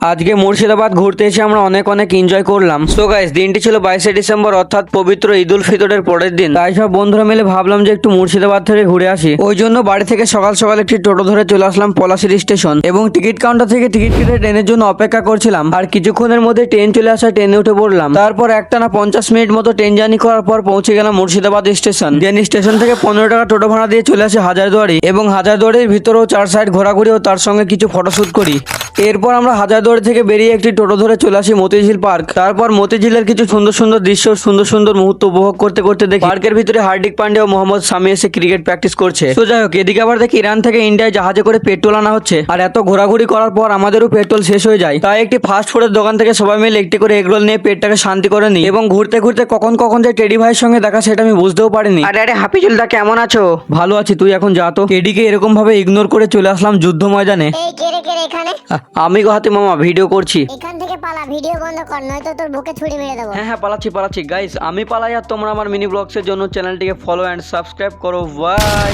আজকে মুর্শিদাবাদ ঘুরতে এসে আমরা অনেক এনজয় করলাম। সো গাইস, দিনটি ছিল 22শে ডিসেম্বর, অর্থাৎ পবিত্র ঈদ উল ফিতরের পরের দিন। তাই সব বন্ধুরা মিলে ভাবলাম যে একটু মুর্শিদাবাদ থেকে ঘুরে আসি। ওই জন্য বাড়ি থেকে সকাল সকাল একটি টোটো ধরে চলে আসলাম পলাশির স্টেশন এবং টিকিট কাউন্টার থেকে টিকিট কেটে ট্রেনের জন্য অপেক্ষা করছিলাম। আর কিছুক্ষণের মধ্যে ট্রেন চলে আসায় ট্রেনে উঠে পড়লাম। তারপর একটানা 50 মিনিট মতো ট্রেন জার্নি করার পর পৌঁছে গেলাম মুর্শিদাবাদ স্টেশন। দেন স্টেশন থেকে 15 টাকা টোটো ভাড়া দিয়ে চলে আসে হাজারদুয়ারি এবং হাজারদুয়ারির ভিতরেও 4 সাইড ঘোরাঘুরি ও তার সঙ্গে কিছু ফটোশুট করি। এরপর আমরা হাজারদুয়ারি থেকে বেরিয়ে একটি টোটো ধরে চলে আসি মতিঝিল পার্ক। তারপর মতিঝিলের কিছু সুন্দর সুন্দর দৃশ্য, সুন্দর সুন্দর মুহূর্ত উপভোগ করতে করতে দেখি পার্কের ভিতরে হার্দিক পান্ডে ও মোহাম্মদ শামি এসে ক্রিকেট প্র্যাকটিস করছে। তো যাই হোক, এদিকে আবার দেখি ইরান থেকে ইন্ডিয়ায় জাহাজে করে পেট্রোল আনা হচ্ছে। আর এত ঘোরাঘুরি করার পর আমাদেরও পেট্রোল শেষ হয়ে যায়। তাই একটি ফাস্ট ফুডের দোকান থেকে সবাই মিলে একটি করে এগরোল নিয়ে পেটটাকে শান্তি করে নিই। এবং ঘুরতে ঘুরতে কখন যে টেডি ভাইয়ের সঙ্গে দেখা সেটা আমি বুঝতেও পারিনি। আরে হাফিজুলদা, কেমন আছো? ভালো আছি, তুই এখন যা তো। টেডিকে এরকম ভাবে ইগনোর করে চলে আসলাম যুদ্ধ ময়দানে। এই কেরে কেরে এখানে? আমি গহাতে মামা ভিডিও করছি। এখান থেকে পালা, ভিডিও বন্ধ কর, নয়তো তোর বুকে ছুরি মেরে দেবো। হ্যাঁ পালাচ্ছি গাইস, আমি পালাই আর তোমরা আমার মিনি ব্লগসের জন্য চ্যানেলটিকে ফলো অ্যান্ড সাবস্ক্রাইব করো। বাই।